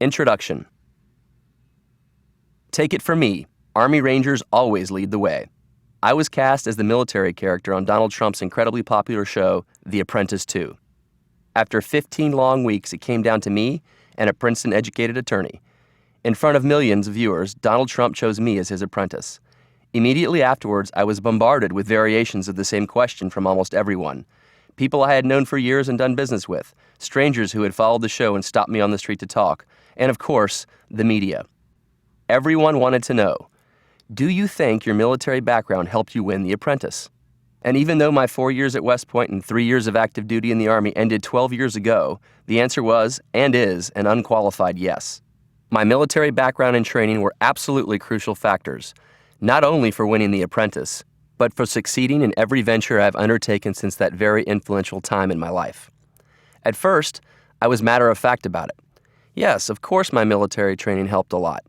Introduction. Take it from me, Army Rangers always lead the way. I was cast as the military character on Donald Trump's incredibly popular show, The Apprentice 2. After 15 long weeks, it came down to me and a Princeton-educated attorney. In front of millions of viewers, Donald Trump chose me as his apprentice. Immediately afterwards, I was bombarded with variations of the same question from almost everyone. People I had known for years and done business with, strangers who had followed the show and stopped me on the street to talk, and of course, the media. Everyone wanted to know, do you think your military background helped you win The Apprentice? And even though my 4 years at West Point and 3 years of active duty in the Army ended 12 years ago, the answer was, and is, an unqualified yes. My military background and training were absolutely crucial factors, not only for winning The Apprentice, but for succeeding in every venture I've undertaken since that very influential time in my life. At first, I was matter-of-fact about it. Yes, of course my military training helped a lot.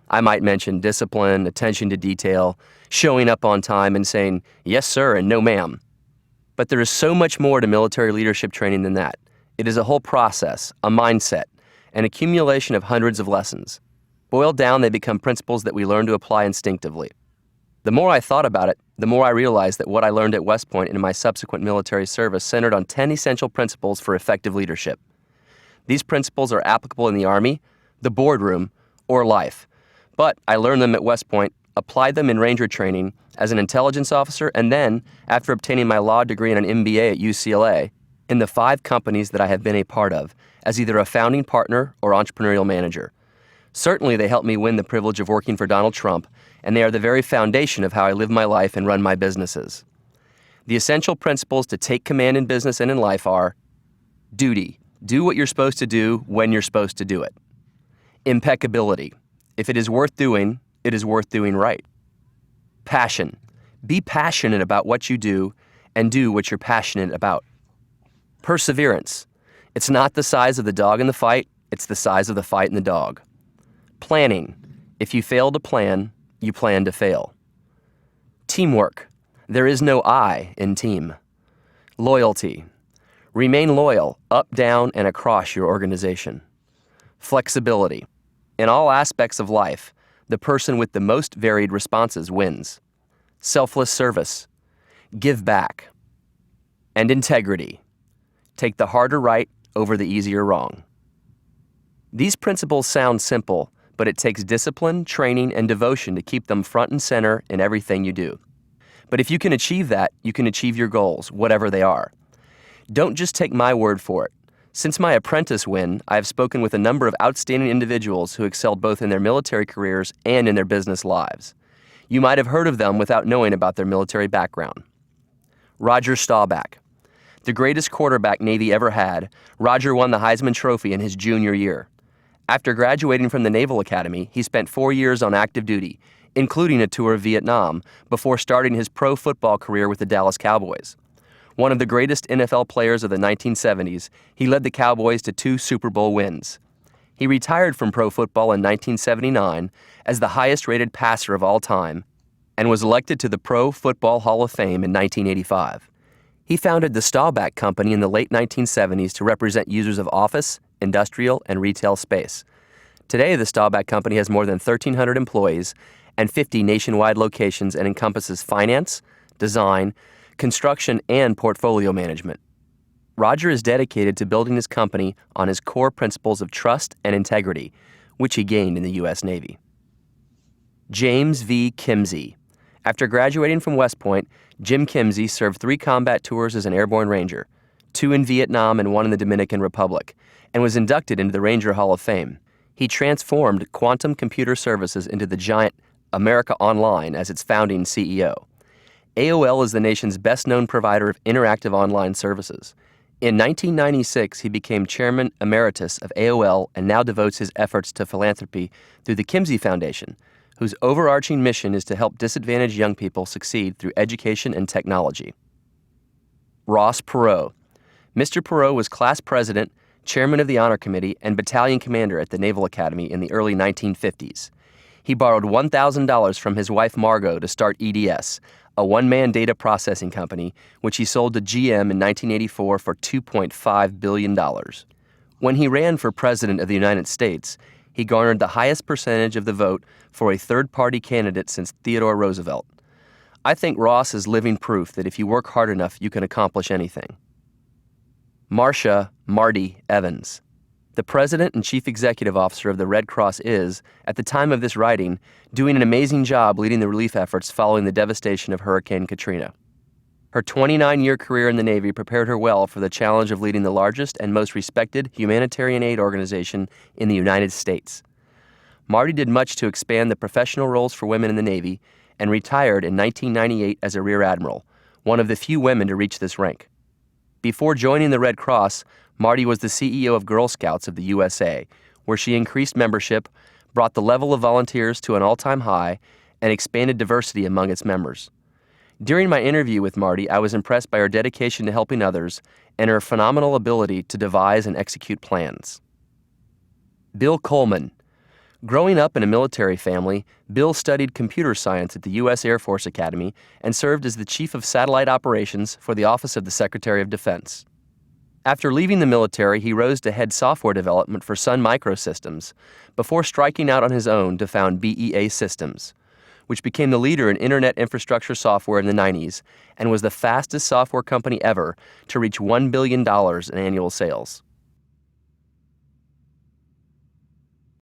I might mention discipline, attention to detail, showing up on time and saying, yes, sir, and no, ma'am. But there is so much more to military leadership training than that. It is a whole process, a mindset, an accumulation of hundreds of lessons. Boiled down, they become principles that we learn to apply instinctively. The more I thought about it, the more I realized that what I learned at West Point and in my subsequent military service centered on 10 essential principles for effective leadership. These principles are applicable in the Army, the boardroom, or life. But I learned them at West Point, applied them in Ranger training as an intelligence officer, and then, after obtaining my law degree and an MBA at UCLA, in the 5 companies that I have been a part of, as either a founding partner or entrepreneurial manager. Certainly, they helped me win the privilege of working for Donald Trump, and they are the very foundation of how I live my life and run my businesses. The essential principles to take command in business and in life are duty. Do what you're supposed to do when you're supposed to do it. Impeccability. If it is worth doing, it is worth doing right. Passion. Be passionate about what you do and do what you're passionate about. Perseverance. It's not the size of the dog in the fight, it's the size of the fight in the dog. Planning. If you fail to plan, you plan to fail. Teamwork. There is no I in team. Loyalty. Remain loyal, up, down, and across your organization. Flexibility. In all aspects of life, the person with the most varied responses wins. Selfless service. Give back. And integrity. Take the harder right over the easier wrong. These principles sound simple, but it takes discipline, training, and devotion to keep them front and center in everything you do. But if you can achieve that, you can achieve your goals, whatever they are. Don't just take my word for it. Since my apprentice win, I have spoken with a number of outstanding individuals who excelled both in their military careers and in their business lives. You might have heard of them without knowing about their military background. Roger Staubach. The greatest quarterback Navy ever had, Roger won the Heisman Trophy in his junior year. After graduating from the Naval Academy, he spent 4 years on active duty, including a tour of Vietnam, before starting his pro football career with the Dallas Cowboys. One of the greatest NFL players of the 1970s, he led the Cowboys to 2 Super Bowl wins. He retired from pro football in 1979 as the highest-rated passer of all time and was elected to the Pro Football Hall of Fame in 1985. He founded the Staubach Company in the late 1970s to represent users of office, industrial, and retail space. Today, the Staubach Company has more than 1,300 employees and 50 nationwide locations and encompasses finance, design, construction, and portfolio management. Roger is dedicated to building his company on his core principles of trust and integrity, which he gained in the U.S. Navy. James V. Kimsey. After graduating from West Point, Jim Kimsey served 3 combat tours as an airborne ranger, 2 in Vietnam and 1 in the Dominican Republic, and was inducted into the Ranger Hall of Fame. He transformed Quantum Computer Services into the giant America Online as its founding CEO. AOL is the nation's best-known provider of interactive online services. In 1996, he became chairman emeritus of AOL and now devotes his efforts to philanthropy through the Kimsey Foundation, whose overarching mission is to help disadvantaged young people succeed through education and technology. Ross Perot. Mr. Perot was class president, chairman of the Honor Committee, and battalion commander at the Naval Academy in the early 1950s. He borrowed $1,000 from his wife Margot to start EDS, a one-man data processing company, which he sold to GM in 1984 for $2.5 billion. When he ran for President of the United States, He garnered the highest percentage of the vote for a third-party candidate since Theodore Roosevelt. I think Ross is living proof that if you work hard enough, you can accomplish anything. Marty Evans. The president and chief executive officer of the Red Cross is, at the time of this writing, doing an amazing job leading the relief efforts following the devastation of Hurricane Katrina. Her 29-year career in the Navy prepared her well for the challenge of leading the largest and most respected humanitarian aid organization in the United States. Marty did much to expand the professional roles for women in the Navy and retired in 1998 as a Rear Admiral, one of the few women to reach this rank. Before joining the Red Cross, Marty was the CEO of Girl Scouts of the USA, where she increased membership, brought the level of volunteers to an all-time high, and expanded diversity among its members. During my interview with Marty, I was impressed by her dedication to helping others and her phenomenal ability to devise and execute plans. Bill Coleman. Growing up in a military family, Bill studied computer science at the U.S. Air Force Academy and served as the Chief of Satellite Operations for the Office of the Secretary of Defense. After leaving the military, he rose to head software development for Sun Microsystems before striking out on his own to found BEA Systems, which became the leader in internet infrastructure software in the 90s and was the fastest software company ever to reach $1 billion in annual sales.